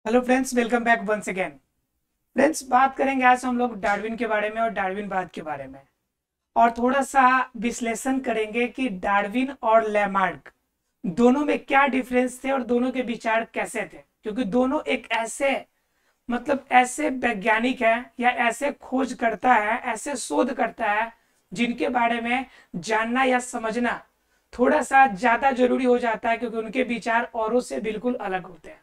Hello friends, welcome back once again. Friends, बात करेंगे आज हम लोग डार्विन के बारे में और डार्विनवाद के बारे में, और थोड़ा सा विश्लेषण करेंगे कि डार्विन और लैमार्क दोनों में क्या डिफरेंस थे और दोनों के विचार कैसे थे, क्योंकि दोनों एक ऐसे ऐसे वैज्ञानिक हैं या ऐसे खोज करता है, ऐसे शोध करता है जिनके बारे में जानना या समझना थोड़ा सा ज्यादा जरूरी हो जाता है, क्योंकि उनके विचार औरों से बिल्कुल अलग होते हैं।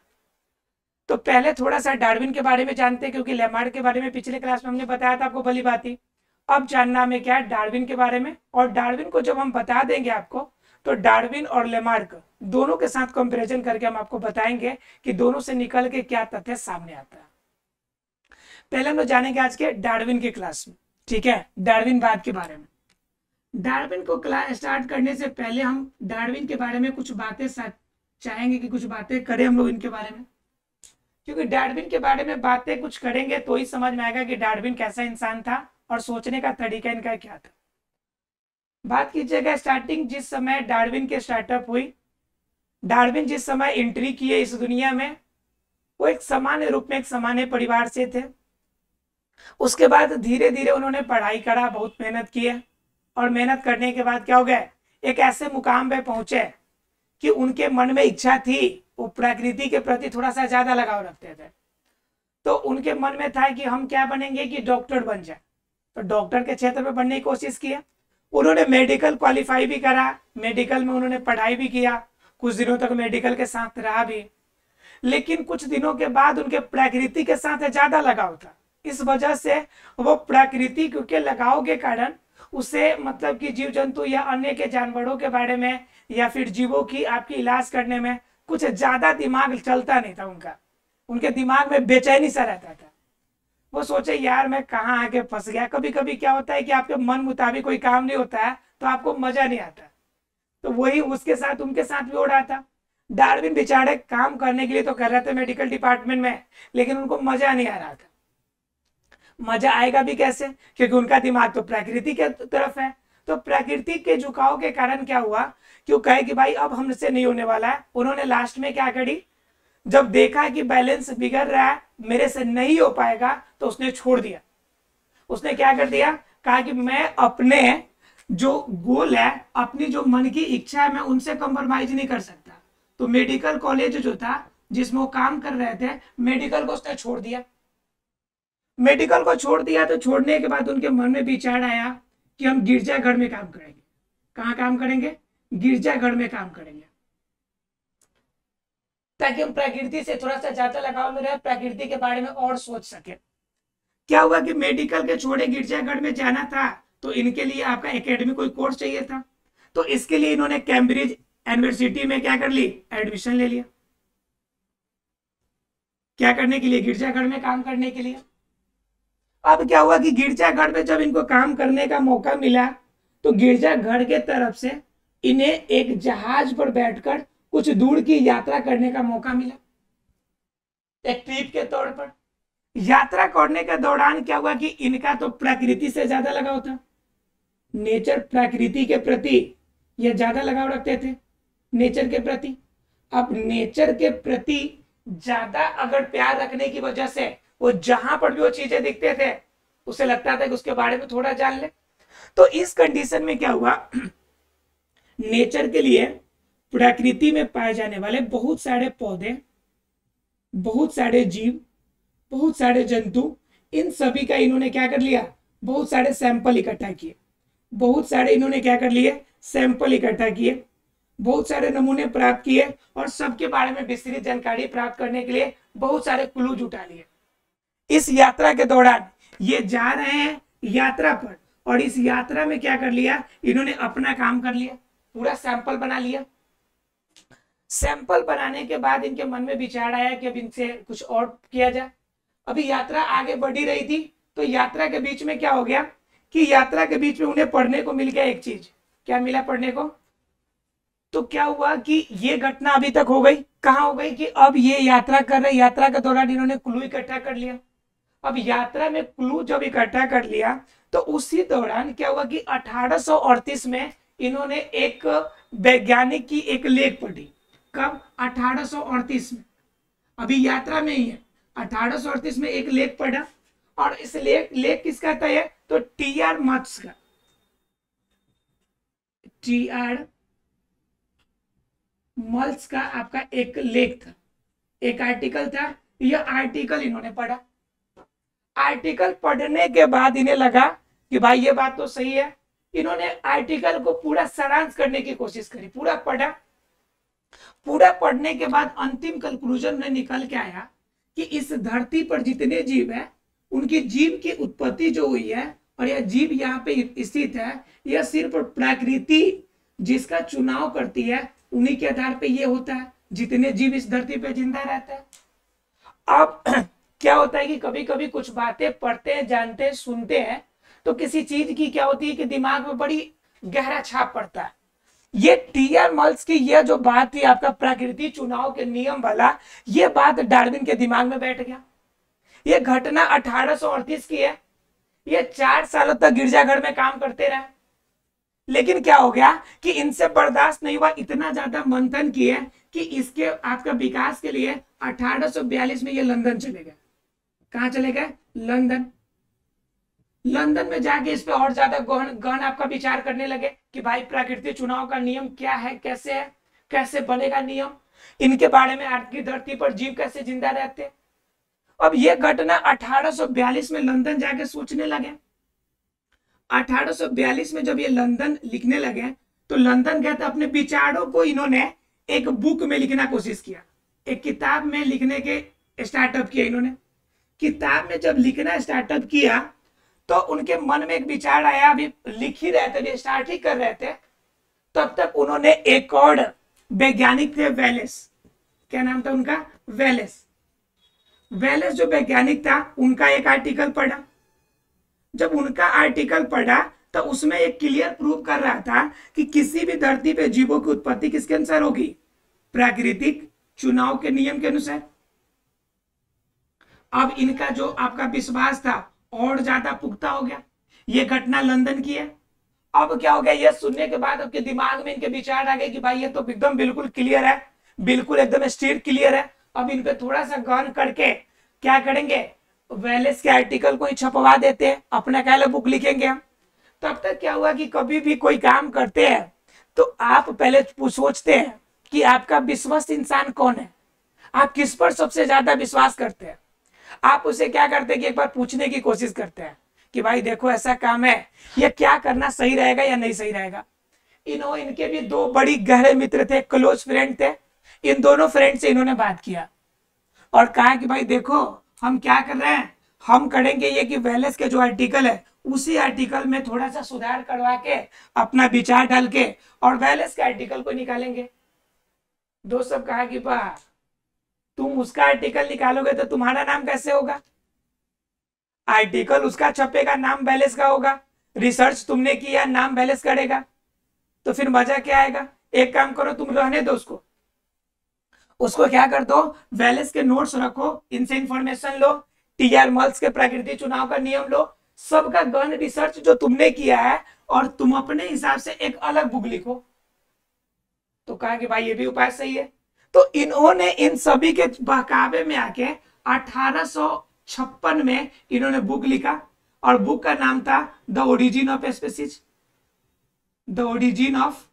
तो पहले थोड़ा सा डार्विन के बारे में जानते हैं, क्योंकि लेमार्क के बारे में पिछले क्लास में हमने बताया था आपको, भली बात ही। अब जानना हमें क्या है डार्विन के बारे में, और डार्विन को जब हम बता देंगे आपको, तो डार्विन और लेमार्क दोनों के साथ कंपैरिजन करके हम आपको बताएंगे कि दोनों से निकल के क्या तथ्य सामने आता है। पहले हम लोग जानेंगे आज के डार्विन के क्लास में, ठीक है, डार्विनवाद के बारे में। डार्विन को क्लास स्टार्ट करने से पहले हम डार्विन के बारे में कुछ बातें चाहेंगे कि कुछ बातें करें हम लोग इनके बारे में, क्योंकि डार्विन के बारे में बातें कुछ करेंगे तो ही समझ में आएगा कि डार्विन कैसा इंसान था और सोचने का तरीका इनका क्या था। बात कीजिएगा स्टार्टिंग, जिस समय डार्विन के स्टार्टअप हुई, डार्विन जिस समय एंट्री किए इस दुनिया में, वो एक सामान्य रूप में एक सामान्य परिवार से थे। उसके बाद धीरे धीरे उन्होंने पढ़ाई करा, बहुत मेहनत किए, और मेहनत करने के बाद क्या हो गया, एक ऐसे मुकाम पे पहुंचे कि उनके मन में इच्छा थी, वो प्रकृति के प्रति थोड़ा सा ज्यादा लगाव रखते थे। तो उनके मन में था कि हम क्या बनेंगे कि डॉक्टर बन जाए, तो डॉक्टर के क्षेत्र में बनने की कोशिश किया। उन्होंने मेडिकल क्वालिफाई भी करा, मेडिकल में उन्होंने पढ़ाई भी किया, कुछ दिनों तक मेडिकल के साथ रहा भी। लेकिन कुछ दिनों के बाद उनके प्रकृति के साथ ज्यादा लगाव था, इस वजह से वो प्रकृति के लगाव के कारण उसे कि जीव जंतु या अन्य के जानवरों के बारे में या फिर जीवों की आपकी इलाज करने में कुछ ज्यादा दिमाग चलता नहीं था उनका। उनके दिमाग में बेचैनी सा रहता था। वो सोचे यार मैं कहाँ आके फंस गया। कभी कभी क्या होता है कि आपके मन मुताबिक कोई काम नहीं होता है तो आपको मजा नहीं आता, तो वही उसके साथ उनके साथ भी हो रहा था। डार्विन बेचारे काम करने के लिए तो कर रहे थे मेडिकल डिपार्टमेंट में, लेकिन उनको मजा नहीं आ रहा था। मजा आएगा भी कैसे, क्योंकि उनका दिमाग तो प्रकृति के तरफ है। तो प्रकृति के झुकाव के कारण क्या हुआ कि वो कहे कि भाई अब हमसे नहीं होने वाला है। उन्होंने लास्ट में क्या करी, जब देखा कि बैलेंस बिगड़ रहा है, मेरे से नहीं हो पाएगा, तो उसने छोड़ दिया। उसने क्या कर दिया, कहा कि मैं अपने जो गोल है, अपनी जो मन की इच्छा है, मैं उनसे कंप्रोमाइज नहीं कर सकता। तो मेडिकल कॉलेज जो था जिसमें वो काम कर रहे थे, मेडिकल को उसने छोड़ दिया। मेडिकल को छोड़ दिया तो छोड़ने के बाद उनके मन में विचार आया कि हम गिरजाघर में काम करेंगे। कहाँ काम करेंगे, गिरजाघर में काम करेंगे, ताकि हम प्रकृति से थोड़ा सा ज्यादा लगाव में रहे, प्रकृति के बारे में और सोच सके। क्या हुआ कि मेडिकल के छोड़े गिरजाघर में जाना था, तो इनके लिए आपका एकेडमी कोई कोर्स चाहिए था। तो इसके लिए इन्होंने कैम्ब्रिज यूनिवर्सिटी में क्या कर ली, एडमिशन ले लिया। क्या करने के लिए, गिरजाघर में काम करने के लिए। अब क्या हुआ कि गिरजाघर में जब इनको काम करने का मौका मिला, तो गिरजाघर के तरफ से इन्हें एक जहाज पर बैठकर कुछ दूर की यात्रा करने का मौका मिला, एक ट्रिप के तौर पर। यात्रा करने के दौरान क्या हुआ कि इनका तो प्रकृति से ज्यादा लगाव था, नेचर, प्रकृति के प्रति ये ज्यादा लगाव रखते थे, नेचर के प्रति। अब नेचर के प्रति ज्यादा अगर प्यार रखने की वजह से वो जहां पर भी वो चीजें दिखते थे, उसे लगता था कि उसके बारे में थोड़ा जान ले। तो इस कंडीशन में क्या हुआ, नेचर के लिए प्रकृति में पाए जाने वाले बहुत सारे पौधे, बहुत सारे जीव, बहुत सारे जंतु, इन सभी का इन्होंने क्या कर लिया, बहुत सारे सैंपल इकट्ठा किए। बहुत सारे इन्होंने क्या कर लिए, सैंपल इकट्ठा किए, बहुत सारे नमूने प्राप्त किए, और सबके बारे में विस्तृत जानकारी प्राप्त करने के लिए बहुत सारे क्लू जुटा लिए। इस यात्रा के दौरान ये जा रहे हैं यात्रा पर, और इस यात्रा में क्या कर लिया, इन्होंने अपना काम कर लिया, पूरा सैंपल बना लिया। सैंपल बनाने के बाद इनके मन में विचार आया कि अब इनसे कुछ और किया जाए। अभी यात्रा आगे बढ़ी रही थी, तो यात्रा के बीच में क्या हो गया कि यात्रा के बीच में उन्हें पढ़ने को मिल गया एक चीज। क्या मिला पढ़ने को, तो क्या हुआ कि ये घटना अभी तक हो गई, कहाँ हो गई कि अब ये यात्रा कर रहे, यात्रा के दौरान इन्होंने क्लू इकट्ठा कर लिया। अब यात्रा में क्लू जब इकट्ठा कर लिया, तो उसी दौरान क्या हुआ कि 1838 में इन्होंने एक वैज्ञानिक की एक लेख पढ़ी। कब, 1838 में। अभी यात्रा में ही है। 1838 में एक लेख पढ़ा, और इस लेख किसका था ये? तो टी.आर. मत्स का, टी.आर. मल्स का आपका एक लेख था, एक आर्टिकल था। यह आर्टिकल इन्होंने पढ़ा। आर्टिकल पढ़ने के बाद इन्हें लगा कि भाई ये बात तो सही है। इन्होंने आर्टिकल को पूरा सारांश करने की कोशिश करी, पूरा पढ़ा। पूरा पढ़ने के बाद अंतिम कंक्लूजन में निकल के आया कि इस धरती पर जितने जीव है, उनकी जीव की उत्पत्ति जो हुई है और यह जीव यहाँ पे स्थित है, यह सिर्फ प्रकृति जिसका चुनाव करती है, उन्हीं के आधार पे ये होता है। जितने जीव इस धरती पे जिंदा रहते हैं। अब क्या होता है कि कभी कभी कुछ बातें पढ़ते हैं, जानते हैं, सुनते हैं, तो किसी चीज की क्या होती है कि दिमाग में बड़ी गहरा छाप पड़ता है। ये टी.आर. मल्स की यह जो बात थी आपका प्रकृति चुनाव के नियम वाला, ये बात डार्विन के दिमाग में बैठ गया। ये घटना 1838 की है। ये 4 सालों तक गिरजाघर में काम करते रहे, लेकिन क्या हो गया कि इनसे बर्दाश्त नहीं हुआ। इतना ज्यादा मंथन किए कि इसके आपका विकास के लिए 1842 में ये लंदन चले गए। कहां चले गए? लंदन। लंदन में जाके इस पे और ज्यादा गहन आपका विचार करने लगे कि भाई प्राकृतिक चुनाव का नियम क्या है, कैसे बनेगा नियम, इनके बारे में, आज की धरती पर जीव कैसे जिंदा रहते हैं। अब ये घटना 1842 में लंदन जाके सोचने लगे। 1842 में जब ये लंदन लिखने लगे, तो लंदन गए तो अपने विचारों को इन्होंने एक बुक में लिखना कोशिश किया, एक किताब में लिखने के स्टार्टअप किया इन्होंने। किताब में जब लिखना स्टार्टअप किया तो उनके मन में एक विचार आया, अभी लिख ही रहे थे, अभी स्टार्ट ही कर रहे थे, तब तक उन्होंने एक और वैज्ञानिक थे, वेलेस। क्या नाम था उनका? वेलेस। वेलेस जो वैज्ञानिक था, उनका एक आर्टिकल पढ़ा। जब उनका आर्टिकल पढ़ा तो उसमें एक क्लियर प्रूव कर रहा था कि किसी भी धरती पे जीवों की उत्पत्ति किसके अनुसार होगी? प्राकृतिक चुनाव के नियम के अनुसार। अब इनका जो आपका विश्वास था और ज्यादा पुख्ता हो गया। ये घटना लंदन की है। अब क्या हो गया, ये सुनने के बाद आपके दिमाग में इनके विचार आ गए कि भाई ये तो एकदम बिल्कुल क्लियर है, बिल्कुल एकदम स्ट्रेट क्लियर है। अब इन पे थोड़ा सा गहन करके क्या करेंगे, वेलेस के आर्टिकल को ही छपवा देते हैं, अपना क्या बुक लिखेंगे हम। तब तक क्या हुआ कि कभी भी कोई काम करते हैं तो आप पहले सोचते हैं कि आपका विश्वस्त इंसान कौन है, आप किस पर सबसे ज्यादा विश्वास करते हैं। आप उसे क्या करते हैं कि एक बार पूछने की कोशिश करते हैं कि भाई देखो ऐसा काम है, ये क्या करना सही रहेगा या नहीं सही रहेगा। इनके भी 2 बड़ी गहरे मित्र थे, क्लोज फ्रेंड थे। इन दोनों फ्रेंड से इन्होंने बात किया और कहा कि भाई देखो हम क्या कर रहे हैं, हम करेंगे ये कि वेलेस के जो आर्टिकल है उसी आर्टिकल में थोड़ा सा सुधार करवा के अपना विचार डाल के और वेलेस के आर्टिकल को निकालेंगे। दोस्त सब कहा कि बा तुम उसका आर्टिकल निकालोगे तो तुम्हारा नाम कैसे होगा? आर्टिकल उसका छपेगा, नाम वेलेस का होगा। रिसर्च तुमने किया, नाम वेलेस करेगा, तो फिर मजा क्या आएगा? एक काम करो, तुम रहने दो उसको क्या कर दो, वेलेस के नोट्स रखो, इनसे इंफॉर्मेशन लो, टी.आर. मल्स के प्राकृतिक चुनाव का नियम लो, सबका गहन रिसर्च जो तुमने किया है और तुम अपने हिसाब से एक अलग बुक लिखो। तो कहा कि भाई ये भी उपाय सही है। तो इन्होंने इन सभी के बहकावे में आके 1856 में इन्होंने बुक लिखा और बुक का नाम था the origin of species. The origin of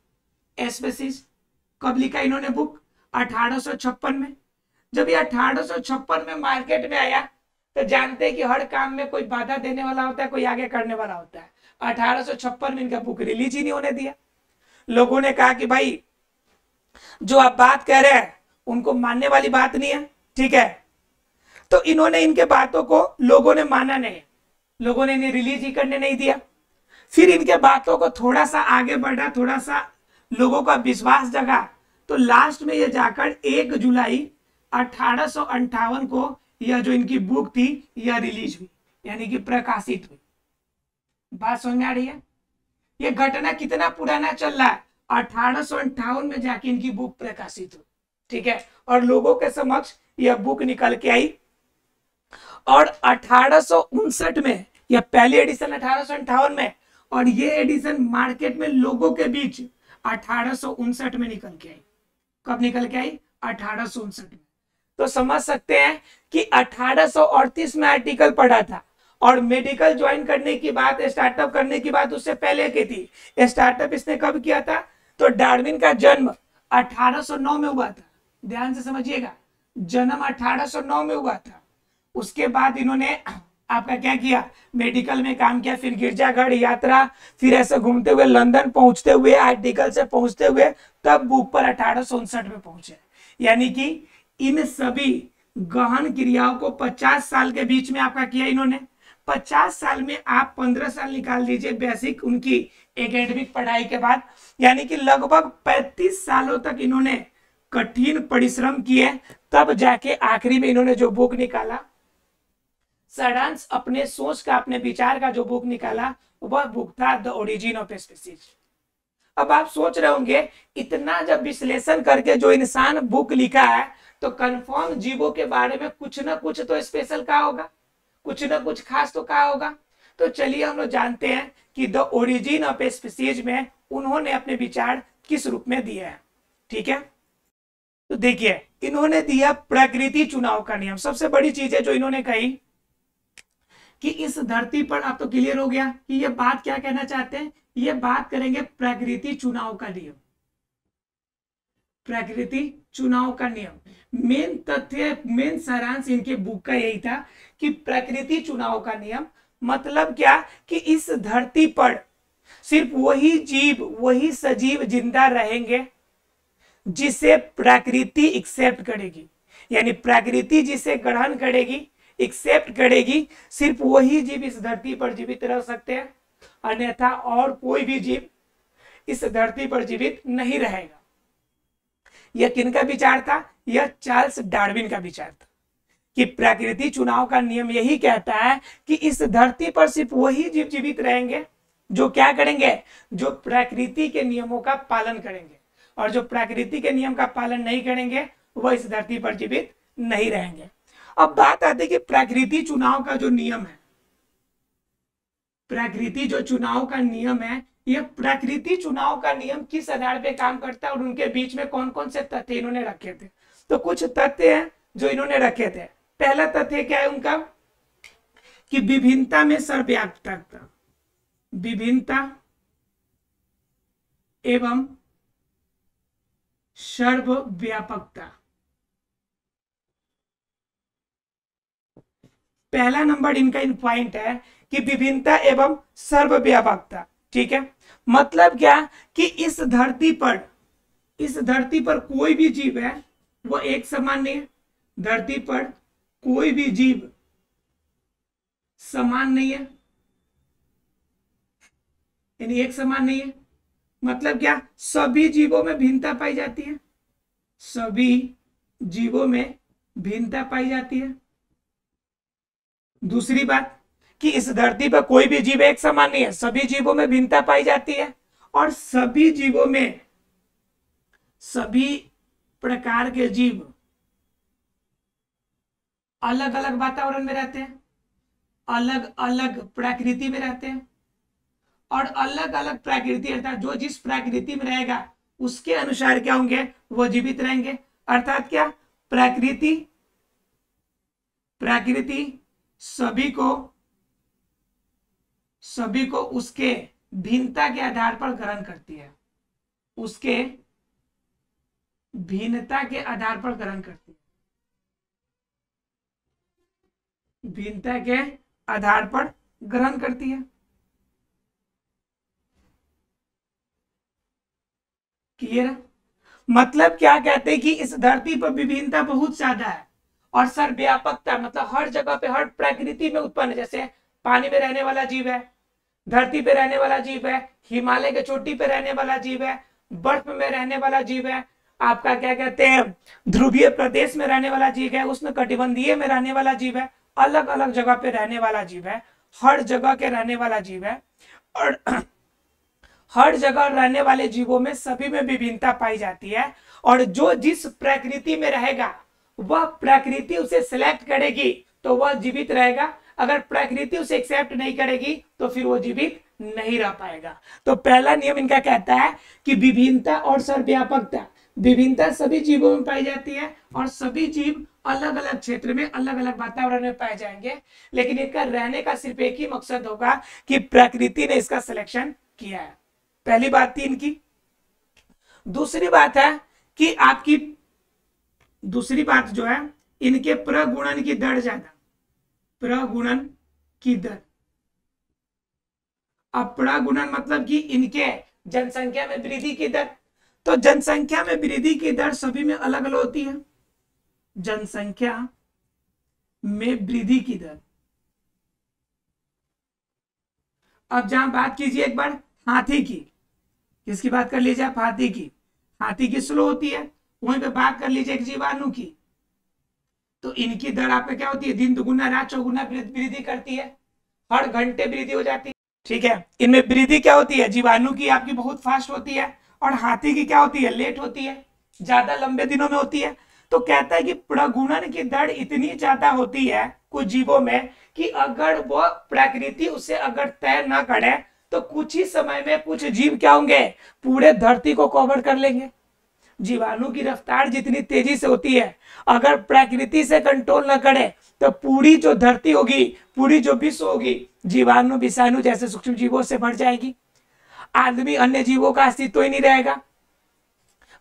species. कब लिखा इन्होंने बुक? 1856 में। जब ये 1856 में मार्केट में आया तो जानते हैं कि हर काम में कोई बाधा देने वाला होता है, कोई आगे करने वाला होता है। 1856 में इनका बुक रिलीज ही नहीं होने दिया। लोगों ने कहा कि भाई जो आप बात कह रहे हैं उनको मानने वाली बात नहीं है, ठीक है। तो इन्होंने इनके बातों को लोगों ने माना नहीं, लोगों ने इन्हें रिलीज ही करने नहीं दिया। फिर इनके बातों को थोड़ा सा आगे बढ़ा, थोड़ा सा लोगों का विश्वास जगा, तो लास्ट में ये जाकर 1 जुलाई 1858 को यह जो इनकी बुक थी यह रिलीज हुई, यानी कि प्रकाशित हुई। बात समझ में आ रही है? यह घटना कितना पुराना चल रहा है? 1858 में जाके इनकी बुक प्रकाशित हुई, ठीक है। और लोगों के समक्ष यह बुक निकल के आई और 1859 में यह पहली एडिशन 1858 में, और ये एडिशन मार्केट में लोगों के बीच 1859 में निकल के आई। कब निकल के आई? 1859 में। तो समझ सकते हैं कि 1838 में आर्टिकल पढ़ा था और मेडिकल ज्वाइन करने की बात, स्टार्टअप करने की बात उससे पहले की थी। स्टार्टअप इसने कब किया था? तो डार्विन का जन्म 1809 में हुआ था। ध्यान से समझिएगा, जन्म 1809 में हुआ था। उसके बाद इन्होंने आपका क्या किया? मेडिकल में काम किया, फिर गिरजाघर यात्रा, फिर ऐसे घूमते हुए लंदन पहुंचते हुए, आर्टिकल से पहुंचते हुए तब बुक पर 1859 में पहुंचे। यानी कि इन सभी गहन क्रियाओं को 50 साल के बीच में आपका किया इन्होंने। 50 साल में आप 15 साल निकाल दीजिए बेसिक उनकी एकेडमिक पढ़ाई के बाद, यानी कि लगभग 35 सालों तक इन्होंने कठिन परिश्रम किए, तब जाके आखिरी में इन्होंने जो बुक निकाला, सारांश अपने सोच का, अपने विचार का जो बुक निकाला, वह बुक था द ओरिजिन ऑफ स्पीसीज। अब आप सोच रहे होंगे इतना जब विश्लेषण करके जो इंसान बुक लिखा है तो कंफर्म जीवों के बारे में कुछ ना कुछ तो स्पेशल कहा होगा, कुछ ना कुछ खास तो कहा होगा। तो चलिए हम लोग जानते हैं कि द ओरिजिन ऑफ स्पीसीज में उन्होंने अपने विचार किस रूप में दिए हैं। ठीक है, तो देखिए इन्होंने दिया प्रकृति चुनाव का नियम। सबसे बड़ी चीज है जो इन्होंने कही कि इस धरती पर, अब तो क्लियर हो गया कि ये बात क्या कहना चाहते हैं। ये बात करेंगे प्रकृति चुनाव का नियम, प्रकृति चुनाव का नियम। मेन तथ्य, मेन सारांश इनके बुक का यही था कि प्रकृति चुनाव का नियम मतलब क्या कि इस धरती पर सिर्फ वही जीव, वही सजीव जिंदा रहेंगे जिसे प्रकृति एक्सेप्ट करेगी, यानी प्रकृति जिसे ग्रहण करेगी, एक्सेप्ट करेगी, सिर्फ वही जीव इस धरती पर जीवित रह सकते हैं, अन्यथा और कोई भी जीव इस धरती पर जीवित नहीं रहेगा। यह किनका विचार था? यह चार्ल्स डार्विन का विचार था कि प्रकृति चुनाव का नियम यही कहता है कि इस धरती पर सिर्फ वही जीव जीवित रहेंगे जो क्या करेंगे? जो प्रकृति के नियमों का पालन करेंगे, और जो प्रकृति के नियम का पालन नहीं करेंगे वह इस धरती पर जीवित नहीं रहेंगे। अब बात आती है कि प्रकृति चुनाव का जो नियम है, प्रकृति जो चुनाव का नियम है, यह प्रकृति चुनाव का नियम किस आधार पे काम करता है और उनके बीच में कौन कौन से तथ्य इन्होंने रखे थे। तो कुछ तथ्य हैं जो इन्होंने रखे थे। पहला तथ्य क्या है उनका कि विभिन्नता में सर्वव्यापकता, विभिन्नता एवं सर्वव्यापकता। पहला नंबर इनका इन पॉइंट है कि विभिन्नता एवं सर्वव्यापकता। ठीक है, मतलब क्या कि इस धरती पर कोई भी जीव है वो एक समान नहीं है। धरती पर कोई भी जीव समान नहीं है, यानी एक समान नहीं है। मतलब क्या? सभी जीवों में भिन्नता पाई जाती है, सभी जीवों में भिन्नता पाई जाती है। दूसरी बात कि इस धरती पर कोई भी जीव एक समान नहीं है, सभी जीवों में भिन्नता पाई जाती है, और सभी जीवों में, सभी प्रकार के जीव अलग अलग वातावरण में रहते हैं, अलग अलग प्रकृति में रहते हैं, और अलग अलग प्रकृति अर्थात जो जिस प्रकृति में रहेगा उसके अनुसार क्या होंगे? वो जीवित रहेंगे। अर्थात क्या? प्रकृति सभी को उसके भिन्नता के आधार पर ग्रहण करती है, उसके भिन्नता के आधार पर ग्रहण करती है, भिन्नता के आधार पर ग्रहण करती है। क्लियर? मतलब क्या कहते हैं कि इस धरती पर विभिन्नता बहुत ज्यादा है, और सर्वव्यापकता मतलब हर जगह पे, हर प्रकृति में उत्पन्न है। जैसे पानी में रहने वाला जीव है, धरती पे रहने वाला जीव है, हिमालय के चोटी पे रहने वाला जीव है, बर्फ में रहने वाला जीव है, आपका क्या कहते हैं ध्रुवीय प्रदेश में रहने वाला जीव है, उष्णकटिबंधीय में रहने वाला जीव है, अलग अलग जगह पे रहने वाला जीव है, हर जगह के रहने वाला जीव है। और हर जगह रहने वाले जीवों में सभी में विभिन्नता पाई जाती है, और जो जिस प्रकृति में रहेगा वह प्रकृति उसे सिलेक्ट करेगी तो वह जीवित रहेगा, अगर प्रकृति उसे एक्सेप्ट नहीं करेगी तो फिर वो जीवित नहीं रह पाएगा। तो पहला नियम इनका कहता है कि विभिन्नता और सर्वव्यापकता, विभिन्नता सभी जीवों में पाई जाती है और सभी जीव अलग अलग क्षेत्र में अलग अलग वातावरण में पाए जाएंगे, लेकिन इनका रहने का सिर्फ एक ही मकसद होगा कि प्रकृति ने इसका सिलेक्शन किया है। पहली बात थी इनकी। दूसरी बात है कि आपकी दूसरी बात जो है, इनके प्रगुणन की दर ज्यादा, प्रगुणन की दर। अब प्रगुणन मतलब कि इनके जनसंख्या में वृद्धि की दर। तो जनसंख्या में वृद्धि की दर सभी में अलग अलग होती है। जनसंख्या में वृद्धि की दर। अब जहां बात कीजिए एक बार हाथी की, किसकी बात कर लीजिए आप? हाथी की। हाथी की स्लो होती है। वहीं पे बात कर लीजिए एक जीवाणु की, तो इनकी दर आपका क्या होती है? दिन दुगुना रात चौगुना वृद्धि करती है, हर घंटे वृद्धि हो जाती है। ठीक है, इनमें वृद्धि क्या होती है? जीवाणु की आपकी बहुत फास्ट होती है और हाथी की क्या होती है? लेट होती है, ज्यादा लंबे दिनों में होती है। तो कहता है कि प्रगुणन की दर इतनी ज्यादा होती है कुछ जीवों में कि अगर वो प्रकृति उसे अगर तय न करे तो कुछ ही समय में कुछ जीव क्या होंगे? पूरे धरती को कवर कर लेंगे। जीवाणु की रफ्तार जितनी तेजी से होती है, अगर प्रकृति से कंट्रोल न करे तो पूरी जो धरती होगी, पूरी जो विश्व होगी, जीवाणु विषाणु जैसे सूक्ष्म जीवों से भर जाएगी। आदमी अन्य जीवों का अस्तित्व ही नहीं रहेगा।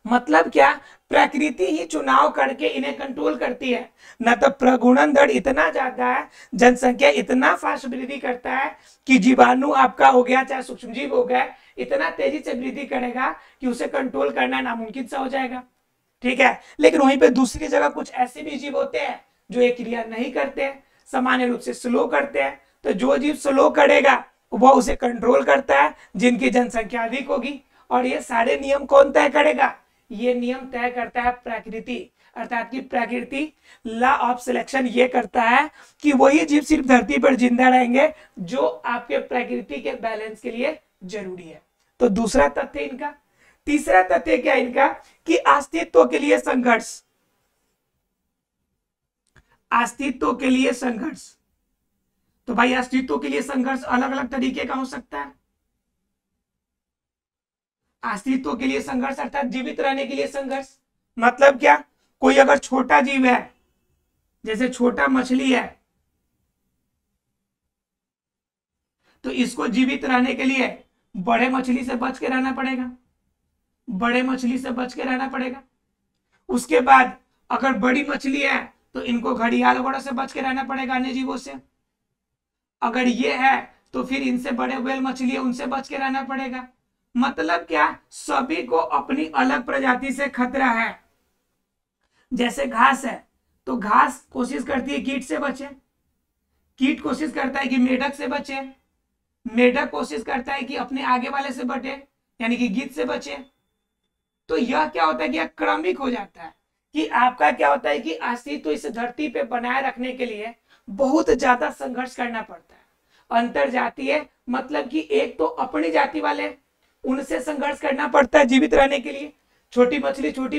मतलब क्या? प्रकृति ही चुनाव करके इन्हें कंट्रोल करती है। न तो प्रगुणन दर इतना ज्यादा है, जनसंख्या इतना फास्ट वृद्धि करता है कि जीवाणु आपका हो गया चाहे सूक्ष्म जीव हो गया, इतना तेजी से वृद्धि करेगा कि उसे कंट्रोल करना नामुमकिन सा हो जाएगा। ठीक है, लेकिन वहीं पे दूसरी जगह कुछ ऐसे भी जीव होते हैं जो ये क्रिया नहीं करते हैं, सामान्य रूप से स्लो करते हैं। तो जो जीव स्लो करेगा वह उसे कंट्रोल करता है, जिनकी जनसंख्या अधिक होगी। और ये सारे नियम कौन तय करेगा? ये नियम तय करता है प्रकृति, अर्थात कि प्रकृति लॉ ऑफ सिलेक्शन ये करता है कि वही जीव सिर्फ धरती पर जिंदा रहेंगे जो आपके प्रकृति के बैलेंस के लिए जरूरी है। तो दूसरा तथ्य इनका। तीसरा तथ्य क्या इनका? कि अस्तित्व के लिए संघर्ष। अस्तित्व के लिए संघर्ष। तो भाई अस्तित्व के लिए संघर्ष अलग अलग तरीके का हो सकता है। अस्तित्व के लिए संघर्ष अर्थात जीवित रहने के लिए संघर्ष। मतलब क्या? कोई अगर छोटा जीव है, जैसे छोटा मछली है, तो इसको जीवित रहने के लिए बड़े मछली से बच के रहना पड़ेगा, बड़े मछली से बच के रहना पड़ेगा। उसके बाद अगर बड़ी मछली है तो इनको घड़ियाल वगैरह से बच के रहना पड़ेगा, अन्य जीवों से। अगर ये है तो फिर इनसे बड़े व्हेल मछली है, उनसे बच के रहना पड़ेगा। मतलब क्या? सभी को अपनी अलग प्रजाति से खतरा है। जैसे घास है तो घास कोशिश करती है कीट से बचे, कीट कोशिश करता है कि मेढक से बचे, मेढक कोशिश करता है कि अपने आगे वाले से बचे, यानी कि गिद्ध से बचे। तो यह क्या होता है कि यह क्रमिक हो जाता है कि आपका क्या होता है कि अस्तित्व इस धरती पे बनाए रखने के लिए बहुत ज्यादा संघर्ष करना पड़ता है। अंतर जातीय मतलब कि एक तो अपनी जाति वाले, उनसे संघर्ष करना पड़ता है जीवित रहने के लिए। छोटी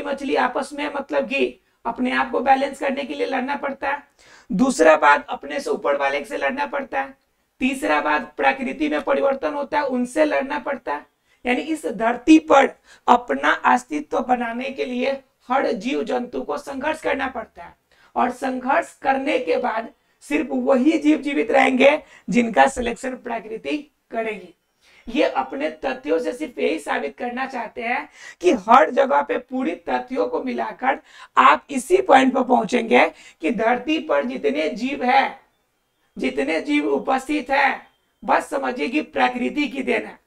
मछली आपस में मतलब कि अपने आप को बैलेंस करने के लिए लड़ना पड़ता है। दूसरा बात, अपने से ऊपर वाले से लड़ना पड़ता है। तीसरा बात, प्रकृति में परिवर्तन होता है, उनसे लड़ना पड़ता है। यानी इस धरती पर अपना अस्तित्व बनाने के लिए हर जीव जंतु को संघर्ष करना पड़ता है। और संघर्ष करने के बाद सिर्फ वही जीव जीवित रहेंगे जिनका सिलेक्शन प्रकृति करेगी। ये अपने तथ्यों से सिर्फ यही साबित करना चाहते हैं कि हर जगह पे पूरी तथ्यों को मिलाकर आप इसी पॉइंट पर पहुंचेंगे कि धरती पर जितने जीव है, जितने जीव उपस्थित है, बस समझिए कि प्रकृति की देन है।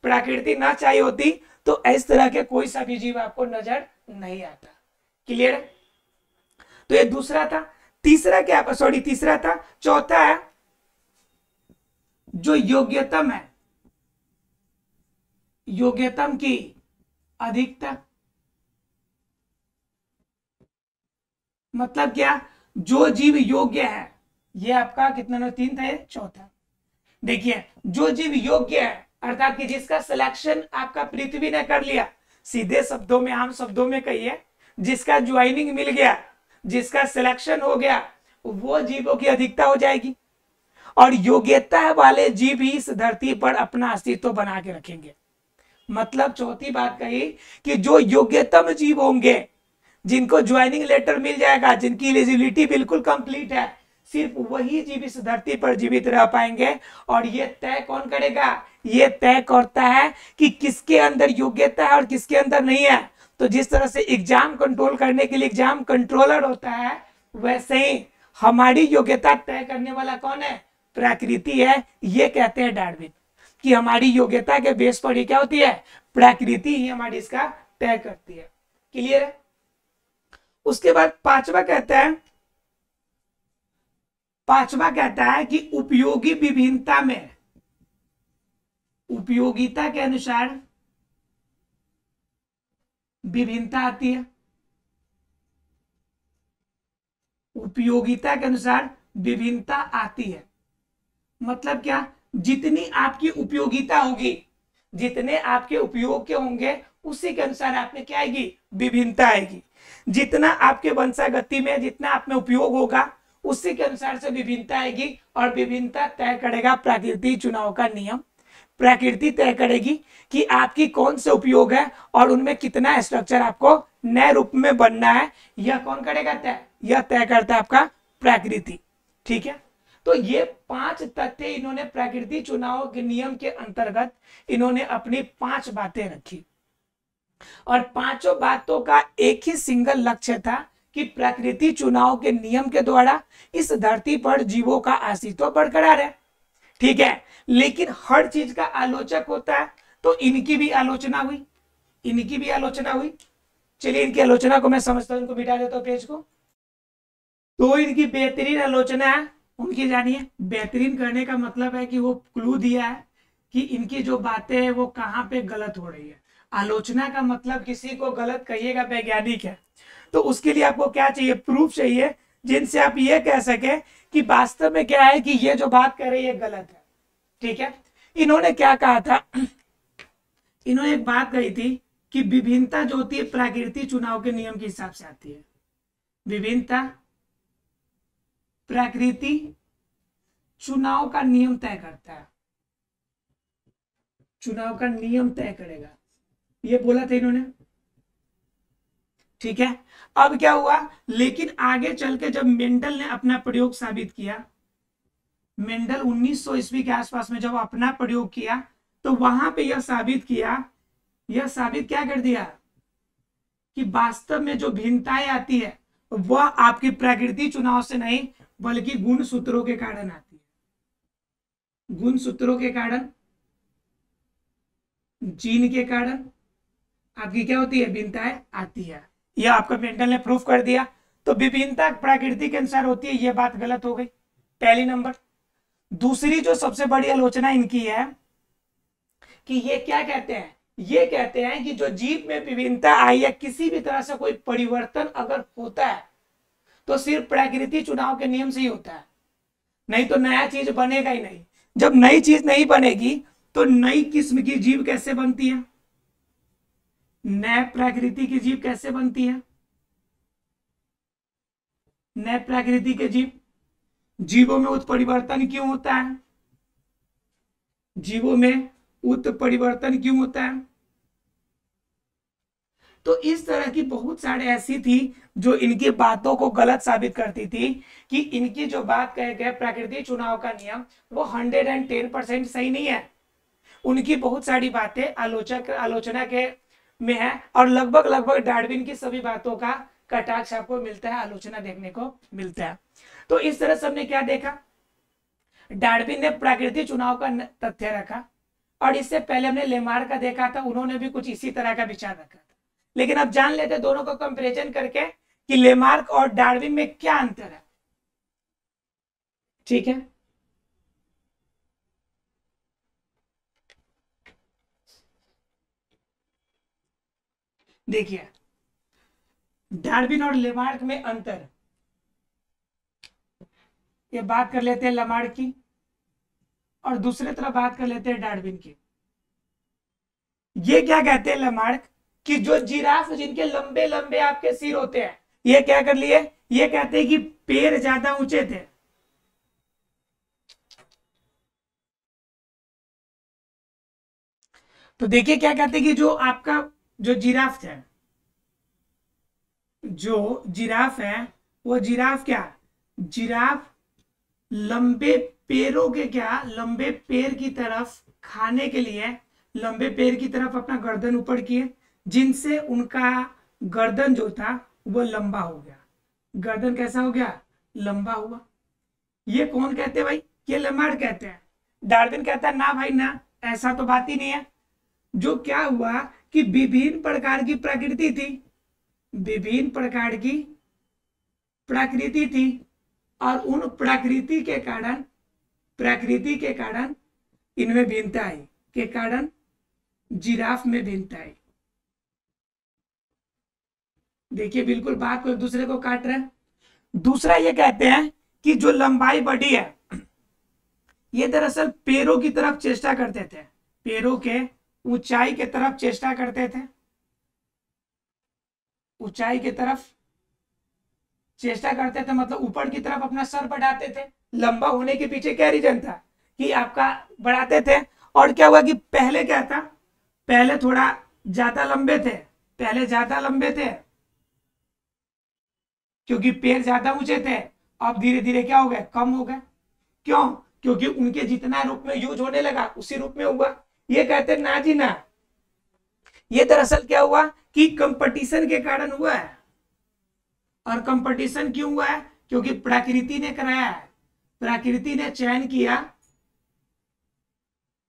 प्रकृति ना चाहिए होती तो इस तरह के कोई सा भी जीव आपको नजर नहीं आता। क्लियर है? तो ये दूसरा था। तीसरा क्या? तीसरा था। चौथा है जो योग्यतम है, योग्यतम की अधिकता। मतलब क्या? जो जीव योग्य है, ये आपका कितना नंबर? 3 था, ये चौथा। देखिए, जो जीव योग्य है अर्थात कि जिसका सिलेक्शन आपका पृथ्वी ने कर लिया, सीधे शब्दों में, आम शब्दों में कहिए, जिसका ज्वाइनिंग मिल गया, जिसका सिलेक्शन हो गया, वो जीवों की अधिकता हो जाएगी। और योग्यता वाले जीव ही इस धरती पर अपना अस्तित्व बना के रखेंगे। मतलब चौथी बात कही कि जो योग्यतम जीव होंगे, जिनको ज्वाइनिंग लेटर मिल जाएगा, जिनकी एलिजिबिलिटी बिल्कुल कंप्लीट है, सिर्फ वही जीव इस धरती पर जीवित रह पाएंगे। और ये तय कौन करेगा? ये तय करता है कि किसके अंदर योग्यता है और किसके अंदर नहीं है। तो जिस तरह से एग्जाम कंट्रोल करने के लिए एग्जाम कंट्रोलर होता है, वैसे ही हमारी योग्यता तय करने वाला कौन है? प्रकृति है। ये कहते हैं डार्विन कि हमारी योग्यता के बेस पर ही क्या होती है? प्रकृति ही हमारी इसका तय करती है। क्लियर है? उसके बाद पांचवा कहता है कि उपयोगी विभिन्नता में, उपयोगिता के अनुसार विभिन्नता आती है। उपयोगिता के अनुसार विभिन्नता आती है मतलब क्या? जितनी आपकी उपयोगिता होगी, जितने आपके उपयोग के होंगे, उसी के अनुसार आप में क्या आएगी? विभिन्नता आएगी। जितना आपके वंशागति में, जितना आप में उपयोग होगा, उसी के अनुसार से विभिन्नता आएगी। और विभिन्नता तय करेगा प्रकृति चुनाव का नियम। प्रकृति तय करेगी कि आपकी कौन से उपयोग है और उनमें कितना स्ट्रक्चर आपको नए रूप में बनना है। यह कौन करेगा तय? यह तय करता है आपका प्रकृति। ठीक है, तो ये 5 तथ्य इन्होंने प्रकृति चुनाव के नियम के अंतर्गत इन्होंने अपनी 5 बातें रखी। और पांचों बातों का एक ही सिंगल लक्ष्य था कि प्रकृति चुनाव के नियम के द्वारा इस धरती पर जीवों का अस्तित्व बरकरार है। ठीक है, लेकिन हर चीज का आलोचक होता है, तो इनकी भी आलोचना हुई, इनकी भी आलोचना हुई। चलिए इनकी आलोचना को मैं समझता हूं, इनको मिटा देता हूं पेज को। तो इनकी बेहतरीन आलोचना है, उनकी जानिए। बेहतरीन करने का मतलब है कि वो क्लू दिया है कि इनकी जो बातें हैं वो कहाँ पे गलत हो रही है। आलोचना का मतलब किसी को गलत कहिएगा वैज्ञानिक है, तो उसके लिए आपको क्या चाहिए? प्रूफ चाहिए, जिनसे आप ये कह सके कि वास्तव में क्या है कि ये जो बात कर रही है गलत है। ठीक है, इन्होंने क्या कहा था? इन्होंने एक बात कही थी कि विभिन्नता जो होती है प्रकृति चुनाव के नियम के हिसाब से आती है। विभिन्नता प्रकृति चुनाव का नियम तय करता है, चुनाव का नियम तय करेगा, ये बोला था इन्होंने। ठीक है, अब क्या हुआ? लेकिन आगे चल के जब मेंडल ने अपना प्रयोग साबित किया, मेंडल 1900 ईस्वी के आसपास में जब अपना प्रयोग किया, तो वहां पे यह साबित किया, यह साबित क्या कर दिया कि वास्तव में जो भिन्नताएं आती है वह आपकी प्रकृति चुनाव से नहीं बल्कि गुण सूत्रों के कारण आती है। गुण सूत्रों के कारण, जीन के कारण आपकी क्या होती है? भिन्नताएं आती है। यह आपका मेंडल ने प्रूफ कर दिया। तो विभिन्नता प्रकृति के अनुसार होती है, यह बात गलत हो गई, पहली नंबर। दूसरी जो सबसे बड़ी आलोचना इनकी है कि ये क्या कहते हैं? ये कहते हैं कि जो जीव में विभिन्नता आई है, किसी भी तरह से कोई परिवर्तन अगर होता है तो सिर्फ प्रकृति चुनाव के नियम से ही होता है, नहीं तो नया चीज बनेगा ही नहीं। जब नई चीज नहीं बनेगी तो नई किस्म की जीव कैसे बनती है? नए प्रकृति की जीव कैसे बनती है? नए प्रकृति के जीव, जीवों में उत्परिवर्तन क्यों होता है? जीवों में उत्परिवर्तन क्यों होता है? तो इस तरह की बहुत सारे ऐसी थी जो इनकी बातों को गलत साबित करती थी कि इनकी जो बात कहे गए प्रकृति चुनाव का नियम वो 110% सही नहीं है। उनकी बहुत सारी बातें आलोचना के में है, और लगभग डार्विन की सभी बातों का कटाक्ष आपको मिलता है, आलोचना देखने को मिलता है। तो इस तरह से हमने क्या देखा? डार्विन ने प्रकृति चुनाव का तथ्य रखा, और इससे पहले हमने लेमार्क का देखा था, उन्होंने भी कुछ इसी तरह का विचार रखा था। लेकिन अब जान लेते दोनों को कंपैरिजन करके कि लेमार्क और डार्विन में क्या अंतर है। ठीक है, देखिए डार्विन और लेमार्क में अंतर, ये बात कर लेते हैं लेमार्क की और दूसरी तरफ बात कर लेते हैं डार्विन की। ये क्या कहते हैं लेमार्क कि जो जिराफ जिनके लंबे लंबे आपके सिर होते हैं, ये क्या कर लिए? ये कहते हैं कि पैर ज्यादा ऊंचे थे। तो देखिए क्या कहते हैं कि जो आपका जो जिराफ है, जो जिराफ है वो जिराफ क्या, जिराफ लंबे पैरों के क्या, लंबे पैर की तरफ खाने के लिए लंबे पैर की तरफ अपना गर्दन ऊपर किए, जिनसे उनका गर्दन जो था वो लंबा हो गया। गर्दन कैसा हो गया, लंबा हुआ। ये कौन कहते हैं भाई, ये लेमार्ड कहते हैं। डार्विन कहता है ना भाई ना, ऐसा तो बात ही नहीं है। जो क्या हुआ कि विभिन्न प्रकार की प्रकृति थी, विभिन्न प्रकार की प्रकृति थी, और उन प्रकृति के कारण इनमें भिन्नता आई, के कारण जिराफ में भिन्नता आई। देखिए बिल्कुल बात को एक दूसरे को काट रहे हैं। दूसरा ये कहते हैं कि जो लंबाई बढ़ी है, ये दरअसल पैरों की तरफ चेष्टा करते थे, पैरों के ऊंचाई के तरफ चेष्टा करते थे, ऊंचाई की तरफ चेष्टा करते थे, मतलब ऊपर की तरफ अपना सर बढ़ाते थे। लंबा होने के पीछे क्या रीजन था कि आपका बढ़ाते थे। और क्या हुआ कि पहले क्या था, पहले थोड़ा ज्यादा लंबे थे, पहले ज्यादा लंबे थे क्योंकि पैर ज्यादा ऊंचे थे। अब धीरे धीरे क्या हो गए, कम हो गए। क्यों, क्योंकि उनके जितना रूप में यूज होने लगा उसी रूप में हुआ। ये कहते ना जी ना, ये दरअसल क्या हुआ कि कंपटीशन के कारण हुआ है। और कंपटीशन क्यों हुआ है, क्योंकि प्रकृति ने कराया है, प्रकृति ने चयन किया,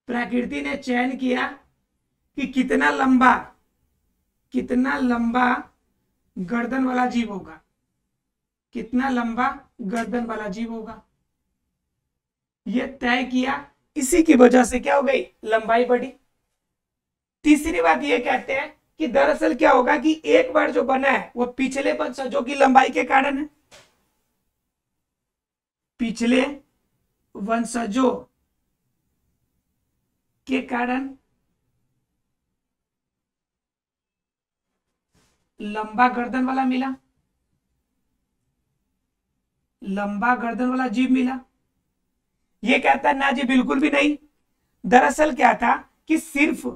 प्रकृति ने चयन किया कि कितना लंबा गर्दन वाला जीव होगा, कितना लंबा गर्दन वाला जीव होगा, ये तय किया। इसी की वजह से क्या हो गई, लंबाई बढ़ी। तीसरी बात ये कहते हैं कि दरअसल क्या होगा कि एक बार जो बना है वो पिछले वंशजों की लंबाई के कारण है, पिछले वंशजों के कारण लंबा गर्दन वाला मिला, लंबा गर्दन वाला जीव मिला। ये कहता है ना जी बिल्कुल भी नहीं। दरअसल क्या था कि सिर्फ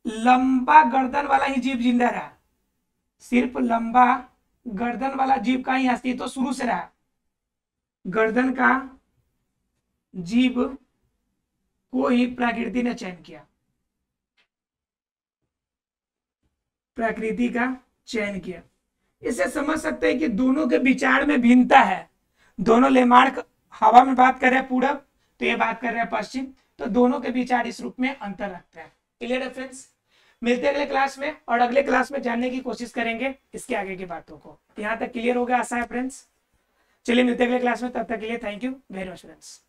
लंबा गर्दन वाला ही जीव जिंदा रहा, सिर्फ लंबा गर्दन वाला जीव का ही अस्तित्व शुरू से रहा। गर्दन का जीव को ही प्रकृति ने चयन किया, प्रकृति का चयन किया। इसे समझ सकते हैं कि दोनों के विचार में भिन्नता है। दोनों लेमार्क हवा में बात कर रहे हैं पूरब, तो ये बात कर रहे हैं पश्चिम, तो दोनों के विचार इस रूप में अंतर रखते हैं। क्लियर है फ्रेंड्स, मिलते हैं अगले क्लास में, और अगले क्लास में जानने की कोशिश करेंगे इसके आगे की बातों को। यहाँ तक क्लियर हो गया आशा है फ्रेंड्स। चलिए मिलते हैं अगले क्लास में, तब तक के लिए thank you very much friends.